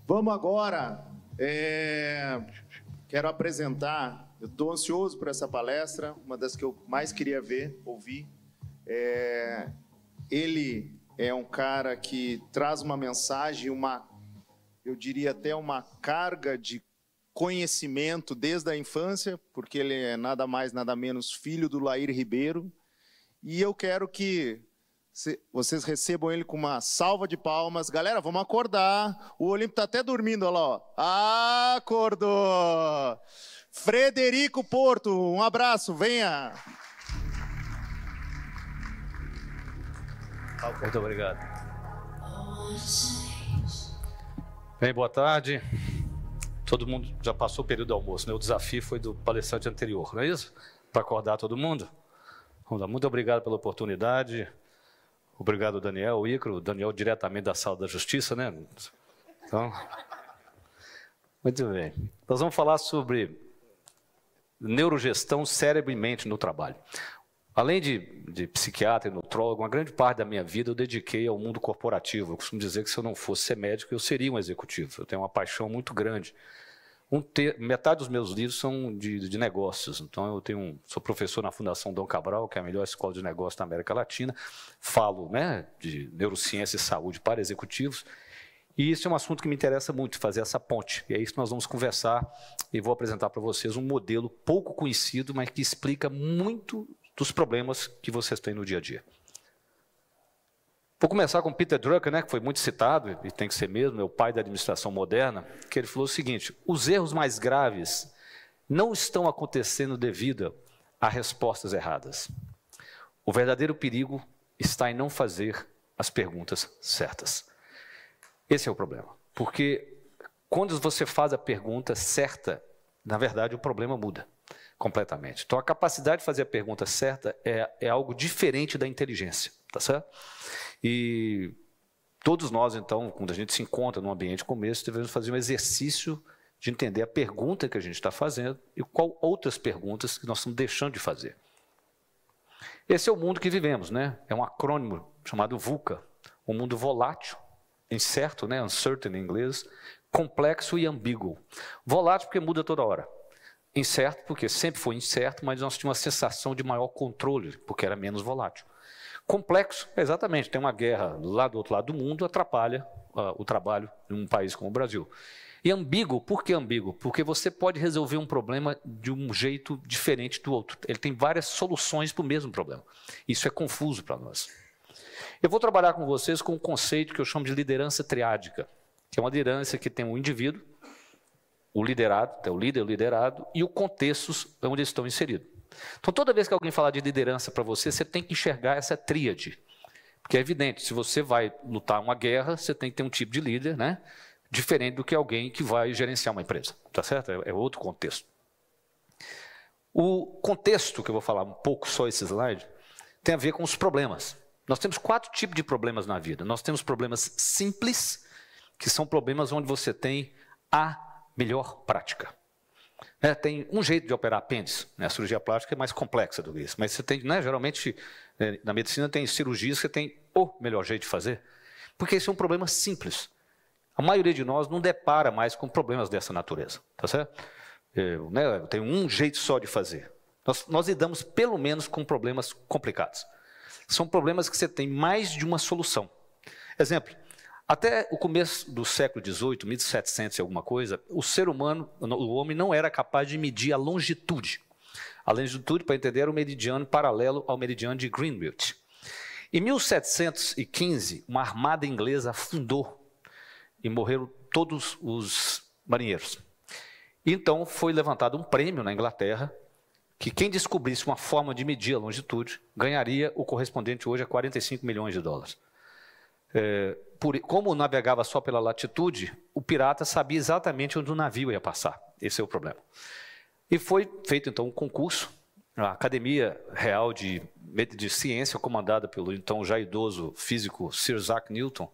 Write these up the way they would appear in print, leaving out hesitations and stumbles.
Vamos agora, quero apresentar, eu estou ansioso por essa palestra, uma das que eu mais queria ouvir. Ele é um cara que traz uma mensagem, eu diria até uma carga de conhecimento desde a infância, porque ele é nada mais, nada menos filho do Lair Ribeiro, e eu quero que vocês recebam ele com uma salva de palmas. Galera, vamos acordar. O Olímpio está até dormindo, olha lá. Ó. Acordou! Frederico Porto, um abraço, venha. Muito obrigado. Bem, boa tarde. Todo mundo já passou o período do almoço, né? O desafio foi do palestrante anterior, não é isso? Para acordar todo mundo. Vamos lá. Muito obrigado pela oportunidade. Obrigado, Daniel, o Icaro. Daniel diretamente da Sala da Justiça, né? Então, muito bem. Nós vamos falar sobre neurogestão, cérebro e mente no trabalho. Além de psiquiatra e nutrólogo, uma grande parte da minha vida eu dediquei ao mundo corporativo. Eu costumo dizer que se eu não fosse ser médico, eu seria um executivo. Eu tenho uma paixão muito grande. Metade dos meus livros são de negócios. Então, sou professor na Fundação Dom Cabral, que é a melhor escola de negócios da América Latina. Falo, né, de neurociência e saúde para executivos. E isso é um assunto que me interessa muito, fazer essa ponte. E é isso que nós vamos conversar e vou apresentar para vocês um modelo pouco conhecido, mas que explica muito dos problemas que vocês têm no dia a dia. Vou começar com Peter Drucker, né, que foi muito citado, e tem que ser mesmo, é o pai da administração moderna, que ele falou o seguinte: os erros mais graves não estão acontecendo devido a respostas erradas. O verdadeiro perigo está em não fazer as perguntas certas. Esse é o problema, porque quando você faz a pergunta certa, na verdade o problema muda completamente. Então a capacidade de fazer a pergunta certa é algo diferente da inteligência, tá certo? E todos nós, então, quando a gente se encontra num ambiente como esse, devemos fazer um exercício de entender a pergunta que a gente está fazendo e qual outras perguntas que nós estamos deixando de fazer. Esse é o mundo que vivemos, né? É um acrônimo chamado VUCA, um mundo volátil, incerto, né? Uncertain em inglês, complexo e ambíguo. Volátil porque muda toda hora. Incerto porque sempre foi incerto, mas nós tínhamos uma sensação de maior controle, porque era menos volátil. Complexo, exatamente, tem uma guerra lá do outro lado do mundo, atrapalha o trabalho em um país como o Brasil. E ambíguo, por que ambíguo? Porque você pode resolver um problema de um jeito diferente do outro. Ele tem várias soluções para o mesmo problema. Isso é confuso para nós. Eu vou trabalhar com vocês com um conceito que eu chamo de liderança triádica, que é uma liderança que tem um indivíduo, o liderado, tem o líder, o liderado, e o contexto onde eles estão inseridos. Então, toda vez que alguém falar de liderança para você, você tem que enxergar essa tríade. Porque é evidente, se você vai lutar uma guerra, você tem que ter um tipo de líder, né, diferente do que alguém que vai gerenciar uma empresa. Tá certo? É outro contexto. O contexto, que eu vou falar um pouco só esse slide, tem a ver com os problemas. Nós temos 4 tipos de problemas na vida. Nós temos problemas simples, que são problemas onde você tem a melhor prática. Tem um jeito de operar apêndice, né? A cirurgia plástica é mais complexa do que isso, mas você tem, né, geralmente, na medicina tem cirurgias que tem o melhor jeito de fazer, porque esse é um problema simples. A maioria de nós não depara mais com problemas dessa natureza, tá certo? Tem um jeito só de fazer. Nós lidamos pelo menos com problemas complicados. São problemas que você tem mais de uma solução. Exemplo, até o começo do século XVIII, 1700 e alguma coisa, o ser humano, o homem não era capaz de medir a longitude. A longitude, para entender, era o meridiano paralelo ao meridiano de Greenwich. Em 1715, uma armada inglesa afundou e morreram todos os marinheiros. Então foi levantado um prêmio na Inglaterra, que quem descobrisse uma forma de medir a longitude ganharia o correspondente hoje a 45 milhões de dólares. Como navegava só pela latitude, o pirata sabia exatamente onde o navio ia passar. Esse é o problema. E foi feito então um concurso, a Academia Real de Ciência, comandada pelo então já idoso físico Sir Isaac Newton.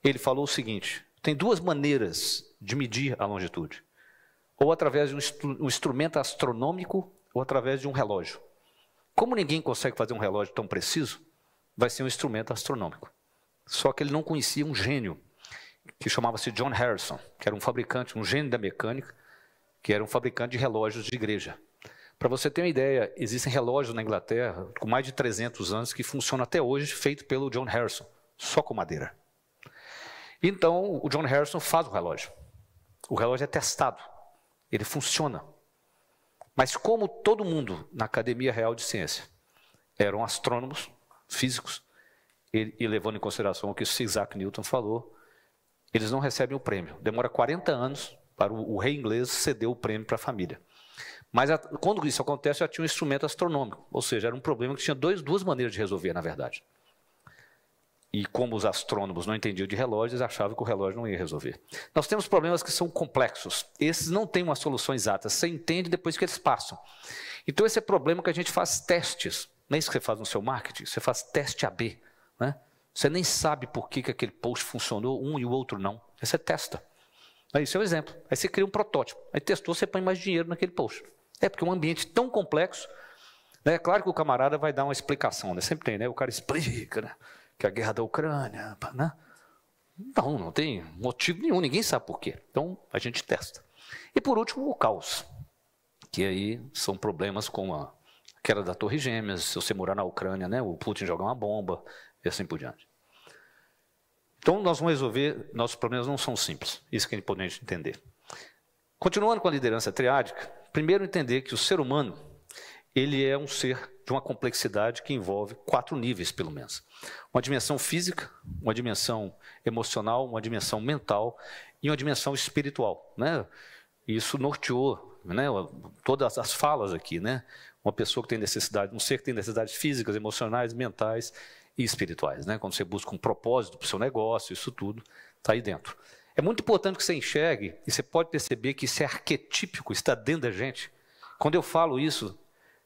Ele falou o seguinte: tem 2 maneiras de medir a longitude, ou através de um instrumento astronômico ou através de um relógio. Como ninguém consegue fazer um relógio tão preciso, vai ser um instrumento astronômico. Só que ele não conhecia um gênio que chamava-se John Harrison, que era um fabricante, um gênio da mecânica, que era um fabricante de relógios de igreja. Para você ter uma ideia, existem relógios na Inglaterra com mais de 300 anos que funcionam até hoje, feito pelo John Harrison, só com madeira. Então, o John Harrison faz o relógio. O relógio é testado, ele funciona. Mas como todo mundo na Academia Real de Ciência eram astrônomos, físicos, e levando em consideração o que Isaac Newton falou, eles não recebem o prêmio. Demora 40 anos para o rei inglês ceder o prêmio para a família. Mas quando isso acontece, já tinha um instrumento astronômico, ou seja, era um problema que tinha duas maneiras de resolver, na verdade. E como os astrônomos não entendiam de relógios, achavam que o relógio não ia resolver. Nós temos problemas que são complexos. Esses não têm uma solução exata. Você entende depois que eles passam. Então, esse é o problema que a gente faz testes. Não é isso que você faz no seu marketing? Você faz teste AB. Né? Você nem sabe por que aquele post funcionou, um e o outro não. Aí você testa. Aí, isso é um exemplo. Aí você cria um protótipo. Aí testou, você põe mais dinheiro naquele post. É porque é um ambiente tão complexo. Né? É claro que o camarada vai dar uma explicação. Né? Sempre tem, né? O cara explica, né? Que a guerra da Ucrânia, né? Não tem motivo nenhum, ninguém sabe por quê. Então, a gente testa. E, por último, o caos, que aí são problemas como a queda da Torre Gêmeas, se você morar na Ucrânia, né, o Putin jogar uma bomba, e assim por diante. Então, nós vamos resolver, nossos problemas não são simples, isso que é importante entender. Continuando com a liderança triádica, primeiro entender que o ser humano, ele é um ser de uma complexidade que envolve 4 níveis, pelo menos. Uma dimensão física, uma dimensão emocional, uma dimensão mental e uma dimensão espiritual. Né? Isso norteou, né, todas as falas aqui. Né? Uma pessoa que tem necessidade, um ser que tem necessidades físicas, emocionais, mentais e espirituais. Né? Quando você busca um propósito para o seu negócio, isso tudo está aí dentro. É muito importante que você enxergue, e você pode perceber que isso é arquetípico, está dentro da gente. Quando eu falo isso,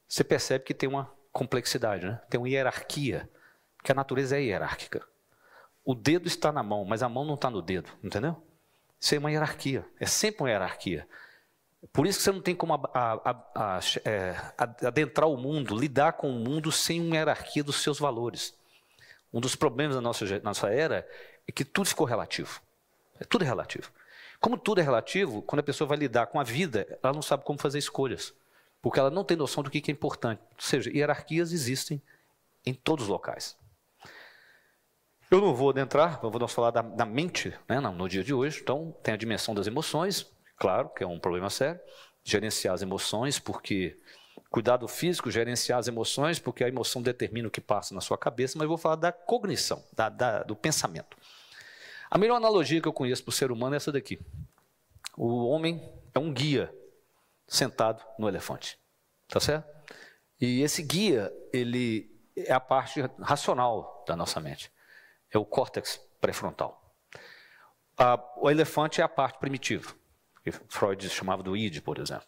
você percebe que tem uma complexidade, né? Tem uma hierarquia, que a natureza é hierárquica. O dedo está na mão, mas a mão não está no dedo, entendeu? Isso é uma hierarquia, é sempre uma hierarquia. Por isso que você não tem como adentrar o mundo, lidar com o mundo sem uma hierarquia dos seus valores. Um dos problemas da nossa era é que tudo ficou relativo. Tudo é relativo. Como tudo é relativo, quando a pessoa vai lidar com a vida, ela não sabe como fazer escolhas. Porque ela não tem noção do que é importante. Ou seja, hierarquias existem em todos os locais. Eu não vou adentrar, vamos falar da mente, né, no dia de hoje. Então, tem a dimensão das emoções, claro, que é um problema sério. Gerenciar as emoções, porque cuidado físico, gerenciar as emoções, porque a emoção determina o que passa na sua cabeça. Mas eu vou falar da cognição, do pensamento. A melhor analogia que eu conheço para o ser humano é essa daqui. O homem é um guia sentado no elefante, tá certo? E esse guia, ele é a parte racional da nossa mente, é o córtex pré-frontal. O elefante é a parte primitiva, que Freud chamava do id, por exemplo.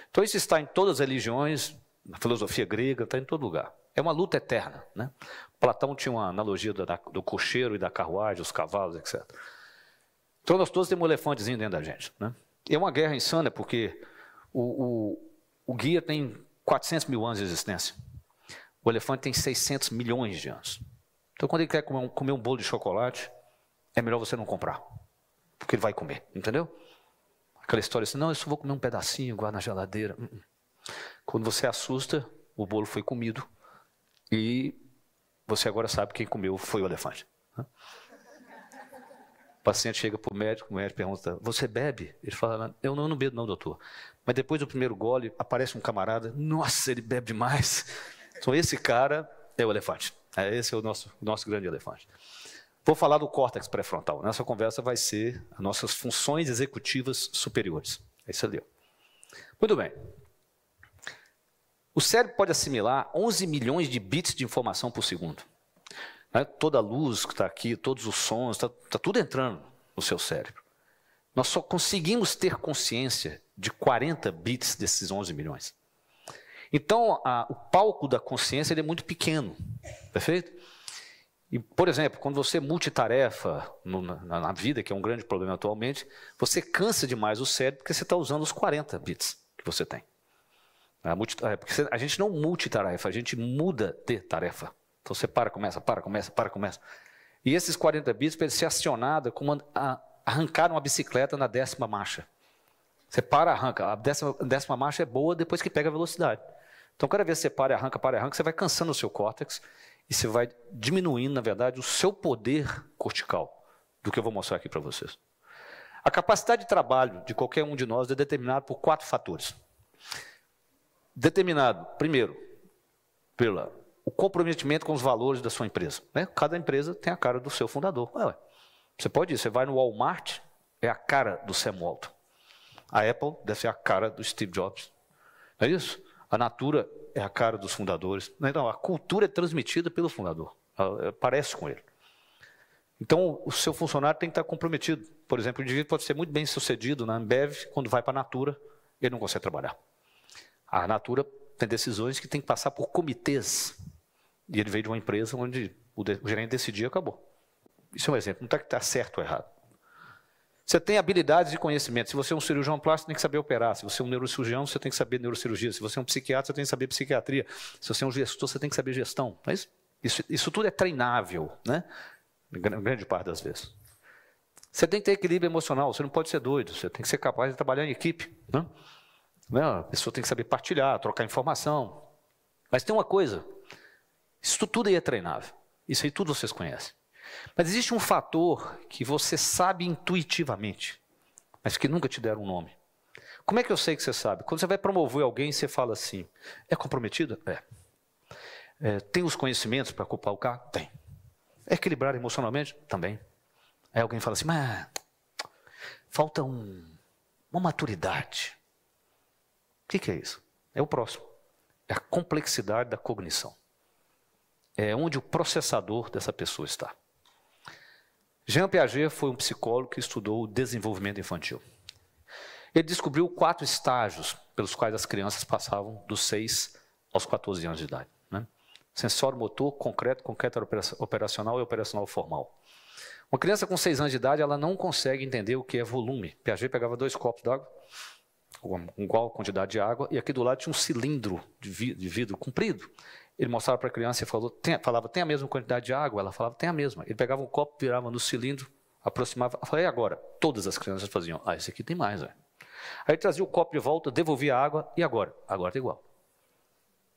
Então isso está em todas as religiões, na filosofia grega, está em todo lugar. É uma luta eterna, né? Platão tinha uma analogia do cocheiro e da carruagem, os cavalos, etc. Então nós todos temos um elefantezinho dentro da gente, né? E é uma guerra insana, porque o guia tem 400 mil anos de existência. O elefante tem 600 milhões de anos. Então, quando ele quer comer um bolo de chocolate, é melhor você não comprar. Porque ele vai comer, entendeu? Aquela história assim, não, eu só vou comer um pedacinho, guarda na geladeira. Quando você assusta, o bolo foi comido e você agora sabe quem comeu foi o elefante. O paciente chega para o médico pergunta, você bebe? Ele fala, eu não bebo não, doutor. Mas depois do primeiro gole, aparece um camarada, nossa, ele bebe demais. Então esse cara é o elefante. Esse é o nosso grande elefante. Vou falar do córtex pré-frontal. Nessa conversa vai ser as nossas funções executivas superiores. Isso ali. Muito bem. O cérebro pode assimilar 11 milhões de bits de informação por segundo. Toda a luz que está aqui, todos os sons, está tudo entrando no seu cérebro. Nós só conseguimos ter consciência de 40 bits desses 11 milhões. Então, o palco da consciência ele é muito pequeno, perfeito? E, por exemplo, quando você multitarefa na vida, que é um grande problema atualmente, você cansa demais o cérebro porque você está usando os 40 bits que você tem. Porque a gente não multitarefa, a gente muda de tarefa. Então você começa. E esses 40 bits, para ele ser acionado, como arrancar uma bicicleta na 10ª marcha. Você para, arranca. A 10ª marcha é boa depois que pega a velocidade. Então, cada vez que você para e arranca, você vai cansando o seu córtex e você vai diminuindo, na verdade, o seu poder cortical, do que eu vou mostrar aqui para vocês. A capacidade de trabalho de qualquer um de nós é determinada por 4 fatores. Determinado, primeiro, pelo comprometimento com os valores da sua empresa. Né? Cada empresa tem a cara do seu fundador. Você pode ir, você vai no Walmart, é a cara do Sam Walton. A Apple deve ser a cara do Steve Jobs. Não é isso? A Natura é a cara dos fundadores. Então, a cultura é transmitida pelo fundador. Ela parece com ele. Então, o seu funcionário tem que estar comprometido. Por exemplo, o indivíduo pode ser muito bem sucedido na Ambev, quando vai para a Natura, ele não consegue trabalhar. A Natura tem decisões que tem que passar por comitês. E ele veio de uma empresa onde o gerente decidia e acabou. Isso é um exemplo, não está que está certo ou errado. Você tem habilidades e conhecimento. Se você é um cirurgião plástico, você tem que saber operar. Se você é um neurocirurgião, você tem que saber neurocirurgia. Se você é um psiquiatra, você tem que saber psiquiatria. Se você é um gestor, você tem que saber gestão. Não é isso? Isso tudo é treinável, né? Grande parte das vezes. Você tem que ter equilíbrio emocional, você não pode ser doido, você tem que ser capaz de trabalhar em equipe. Né? A pessoa tem que saber partilhar, trocar informação. Mas tem uma coisa, isso tudo aí é treinável. Isso aí tudo vocês conhecem. Mas existe um fator que você sabe intuitivamente, mas que nunca te deram um nome. Como é que eu sei que você sabe? Quando você vai promover alguém, você fala assim, é comprometido? Tem os conhecimentos para ocupar o cargo? Tem. É equilibrado emocionalmente? Também. Aí alguém fala assim, mas falta uma maturidade. O que é isso? É o próximo. É a complexidade da cognição. É onde o processador dessa pessoa está. Jean Piaget foi um psicólogo que estudou o desenvolvimento infantil. Ele descobriu 4 estágios pelos quais as crianças passavam dos 6 aos 14 anos de idade. Né? Sensório motor, concreto operacional e operacional formal. Uma criança com 6 anos de idade, ela não consegue entender o que é volume. Piaget pegava 2 copos d'água, com igual quantidade de água, e aqui do lado tinha um cilindro de vidro comprido. Ele mostrava para a criança e falava, tem a mesma quantidade de água? Ela falava, tem a mesma. Ele pegava um copo, virava no cilindro, aproximava, falei, e agora? Todas as crianças faziam, esse aqui tem mais. Aí ele trazia o copo de volta, devolvia a água, e agora? Agora está igual.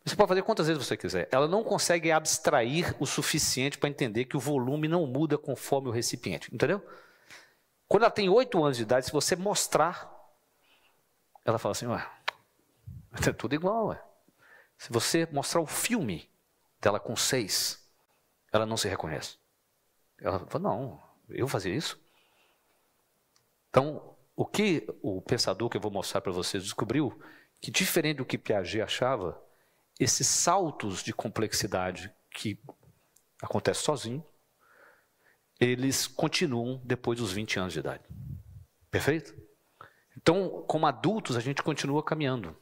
Você pode fazer quantas vezes você quiser. Ela não consegue abstrair o suficiente para entender que o volume não muda conforme o recipiente. Entendeu? Quando ela tem 8 anos de idade, se você mostrar, ela fala assim, é tudo igual. Se você mostrar o filme dela com 6, ela não se reconhece. Ela fala, não, eu fazia isso? Então, o que o pensador que eu vou mostrar para vocês descobriu, que diferente do que Piaget achava, esses saltos de complexidade que acontecem sozinho, eles continuam depois dos 20 anos de idade. Perfeito? Então, como adultos, a gente continua caminhando.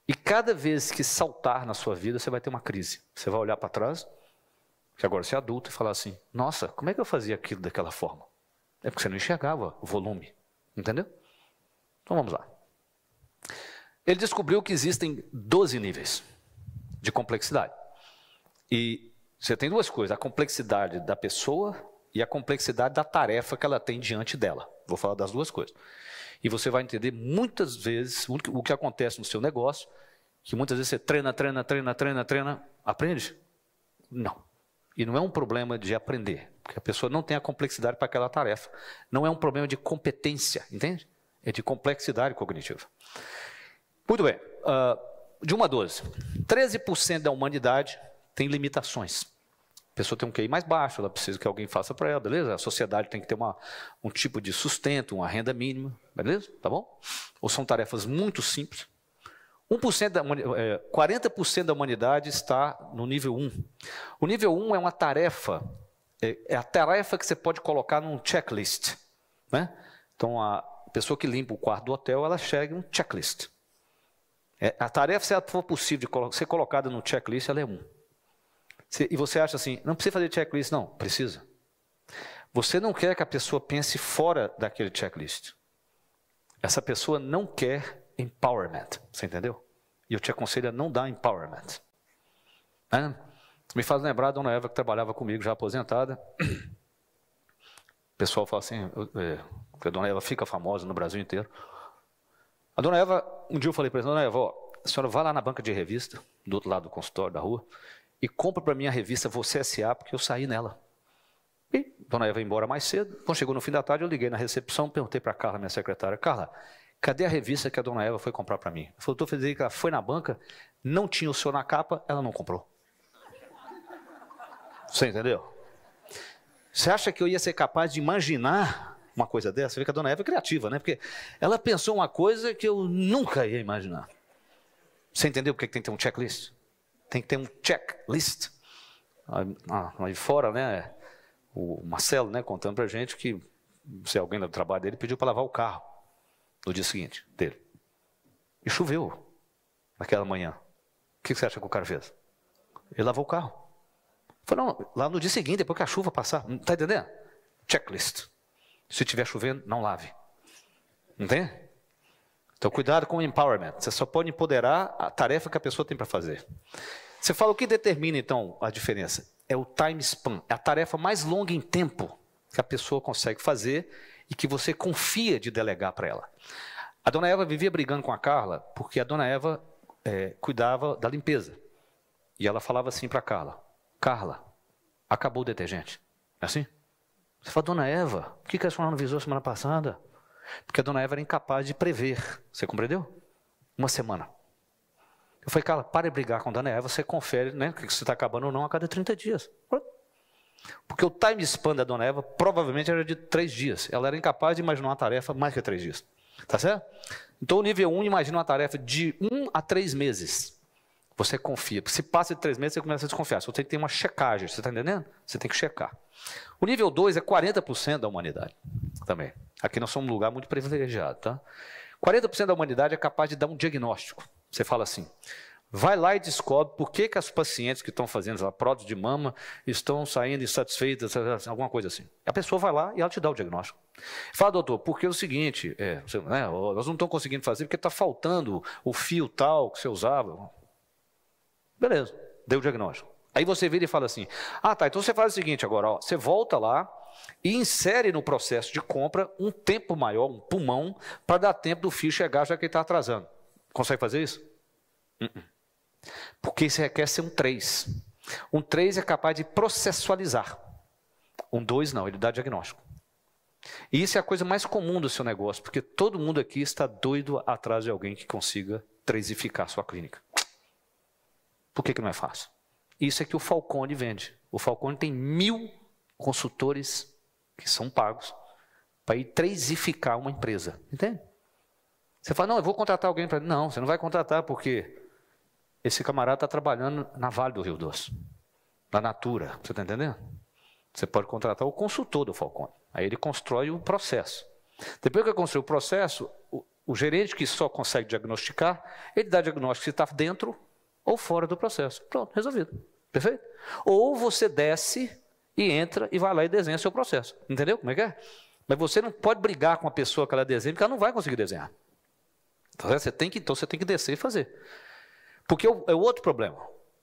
E cada vez que saltar na sua vida, você vai ter uma crise. Você vai olhar para trás, que agora você é adulto, e falar assim, nossa, como é que eu fazia aquilo daquela forma? É porque você não enxergava o volume. Entendeu? Então vamos lá. Ele descobriu que existem 12 níveis de complexidade. E você tem 2 coisas, a complexidade da pessoa e a complexidade da tarefa que ela tem diante dela. Vou falar das 2 coisas. E você vai entender muitas vezes o que acontece no seu negócio, que muitas vezes você treina, aprende? Não. E não é um problema de aprender, porque a pessoa não tem a complexidade para aquela tarefa. Não é um problema de competência, entende? É de complexidade cognitiva. Muito bem. De 1 a 12. 13% da humanidade tem limitações. A pessoa tem um QI mais baixo, ela precisa que alguém faça para ela, beleza? A sociedade tem que ter um tipo de sustento, uma renda mínima, beleza? Tá bom? Ou são tarefas muito simples. 40% da humanidade está no nível 1. O nível 1 é uma tarefa, é a tarefa que você pode colocar num checklist. Né? Então, a pessoa que limpa o quarto do hotel, ela chega em um checklist. A tarefa, se ela for possível de ser colocada no checklist, ela é 1. E você acha assim, não precisa fazer checklist. Não, precisa. Você não quer que a pessoa pense fora daquele checklist. Essa pessoa não quer empowerment. Você entendeu? E eu te aconselho a não dar empowerment. Me faz lembrar a dona Eva, que trabalhava comigo, já aposentada. O pessoal fala assim, a dona Eva fica famosa no Brasil inteiro. A dona Eva, um dia eu falei para ela, dona Eva, ó, a senhora vai lá na banca de revista, do outro lado do consultório da rua, e compra para mim a revista Você S.A., porque eu saí nela. E a dona Eva ia embora mais cedo. Quando chegou no fim da tarde, eu liguei na recepção, perguntei para a Carla, minha secretária, Carla, cadê a revista que a dona Eva foi comprar para mim? Ela falou, doutor Frederico, ela foi na banca, não tinha o senhor na capa, ela não comprou. Você entendeu? Você acha que eu ia ser capaz de imaginar uma coisa dessa? Você vê que a dona Eva é criativa, né? Porque ela pensou uma coisa que eu nunca ia imaginar. Você entendeu porque tem que ter um checklist? Tem que ter um checklist. Aí fora, né? O Marcelo, né, contando pra gente que se alguém do trabalho dele pediu para lavar o carro no dia seguinte dele. E choveu naquela manhã. O que você acha que o cara fez? Ele lavou o carro. Falou, não, lá no dia seguinte, depois que a chuva passar. Não está entendendo? Checklist. Se estiver chovendo, não lave. Entende? Então, cuidado com o empowerment. Você só pode empoderar a tarefa que a pessoa tem para fazer. Você fala o que determina, então, a diferença? É o time span. É a tarefa mais longa em tempo que a pessoa consegue fazer e que você confia de delegar para ela. A dona Eva vivia brigando com a Carla porque a dona Eva cuidava da limpeza. E ela falava assim para a Carla, Carla, acabou o detergente. É assim? Você fala, dona Eva, por que a senhora não avisou semana passada? Porque a dona Eva era incapaz de prever. Você compreendeu? Uma semana. Eu falei, Carla, para de brigar com a dona Eva, você confere, né, que você está acabando ou não a cada 30 dias. Porque o time span da dona Eva provavelmente era de 3 dias. Ela era incapaz de imaginar uma tarefa mais que 3 dias. Tá certo? Então, o nível 1 imagina uma tarefa de 1 a 3 meses. Você confia. Porque se passa de 3 meses, você começa a desconfiar. Você tem que ter uma checagem. Você está entendendo? Você tem que checar. O nível 2 é 40% da humanidade. Também. Aqui nós somos um lugar muito privilegiado. Tá? 40% da humanidade é capaz de dar um diagnóstico. Você fala assim, vai lá e descobre por que as pacientes que estão fazendo a prótese de mama estão saindo insatisfeitas, alguma coisa assim. A pessoa vai lá e ela te dá o diagnóstico. Fala, doutor, porque é o seguinte, nós não estamos conseguindo fazer porque está faltando o fio tal que você usava. Beleza, deu o diagnóstico. Aí você vira e fala assim, tá, então você faz o seguinte agora, ó, você volta lá e insere no processo de compra um tempo maior, um pulmão, para dar tempo do fio chegar já que ele está atrasando. Consegue fazer isso? Porque isso requer ser um 3. Um 3 é capaz de processualizar. Um 2 não, ele dá diagnóstico. E isso é a coisa mais comum do seu negócio, porque todo mundo aqui está doido atrás de alguém que consiga 3ificar a sua clínica. Por que não é fácil? Isso é que o Falcone vende. O Falcone tem 1000 consultores que são pagos para ir 3ificar uma empresa. Entende? Você fala, não, eu vou contratar alguém para... Não, você não vai contratar porque esse camarada está trabalhando na Vale do Rio Doce, na Natura, você está entendendo? Você pode contratar o consultor do Falcone. Aí ele constrói o processo. Depois que construiu o processo, o gerente que só consegue diagnosticar, ele dá diagnóstico se está dentro ou fora do processo. Pronto, resolvido. Perfeito? Ou você desce e entra e vai lá e desenha seu processo. Entendeu como é que é? Mas você não pode brigar com a pessoa que ela desenha, porque ela não vai conseguir desenhar. Então você tem que descer e fazer. Porque é o outro problema.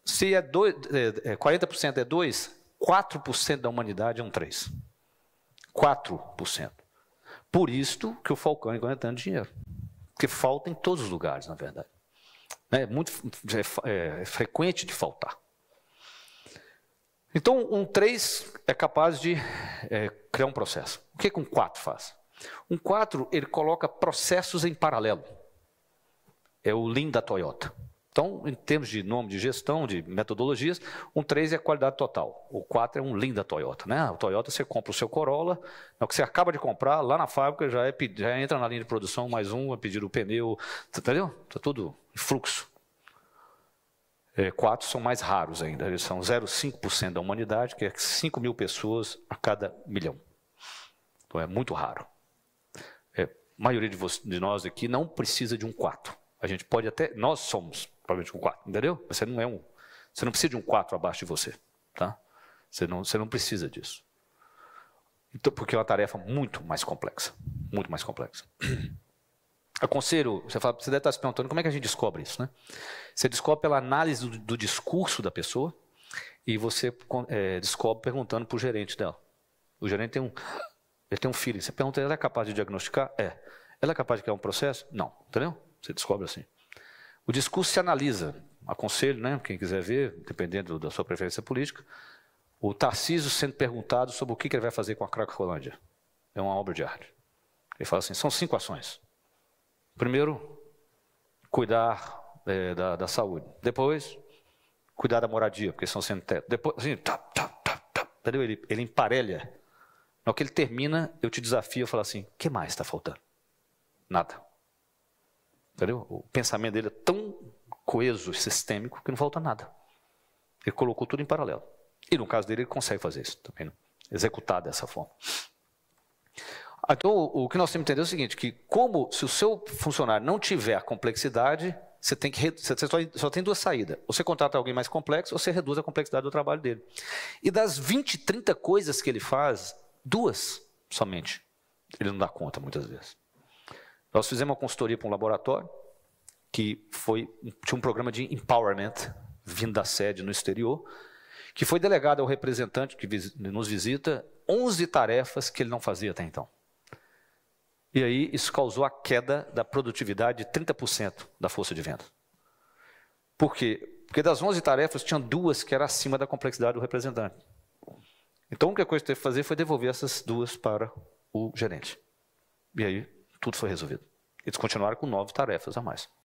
Se 40% é 2, 4% da humanidade é um 3. 4%. Por isso que o Falcone ganha tanto dinheiro. Porque falta em todos os lugares, na verdade. É frequente de faltar. Então, um 3 é capaz de criar um processo. O que um 4 faz? Um 4, ele coloca processos em paralelo. É o Lean da Toyota. Então, em termos de nome de gestão, de metodologias, um 3 é qualidade total. O 4 é um Lean da Toyota. Né? A Toyota, você compra o seu Corolla, o que você acaba de comprar, lá na fábrica já entra na linha de produção, mais um, é pedir o pneu, entendeu? Está tudo em fluxo. 4 são mais raros ainda, eles são 0,5% da humanidade, que é 5.000 pessoas a cada 1 milhão. Então é muito raro. A maioria de nós aqui não precisa de um 4. A gente pode até, nós somos provavelmente um 4, entendeu? Você não precisa de um 4 abaixo de você, tá? Você não precisa disso. Então, porque é uma tarefa muito mais complexa, muito mais complexa. Aconselho, você deve estar se perguntando como é que a gente descobre isso, né? Você descobre pela análise do discurso da pessoa e você descobre perguntando para o gerente dela. O gerente tem Ele tem um feeling. Você pergunta, ela é capaz de diagnosticar? É. Ela é capaz de criar um processo? Não. Entendeu? Você descobre assim. O discurso se analisa. Aconselho, né? Quem quiser ver, dependendo da sua preferência política, o Tarcísio sendo perguntado sobre o que ele vai fazer com a Cracolândia. É uma obra de arte. Ele fala assim, são 5 ações. Primeiro, cuidar da saúde. Depois, cuidar da moradia, porque são sem teto. Depois, assim, entendeu? Ele emparelha. Na hora que ele termina, eu te desafio, eu falo assim, o que mais está faltando? Nada. Entendeu? O pensamento dele é tão coeso e sistêmico que não falta nada. Ele colocou tudo em paralelo. E no caso dele, ele consegue fazer isso também, né? Executar dessa forma. Então, o que nós temos que entender é o seguinte, que como se o seu funcionário não tiver a complexidade, você só tem 2 saídas. Ou você contrata alguém mais complexo, ou você reduz a complexidade do trabalho dele. E das 20, 30 coisas que ele faz, 2 somente ele não dá conta, muitas vezes. Nós fizemos uma consultoria para um laboratório, que tinha um programa de empowerment, vindo da sede no exterior, que foi delegado ao representante que nos visita 11 tarefas que ele não fazia até então. E aí isso causou a queda da produtividade de 30% da força de venda. Por quê? Porque das 11 tarefas, tinham 2 que eram acima da complexidade do representante. Então, a única coisa que teve que fazer foi devolver essas 2 para o gerente. E aí, tudo foi resolvido. Eles continuaram com 9 tarefas a mais.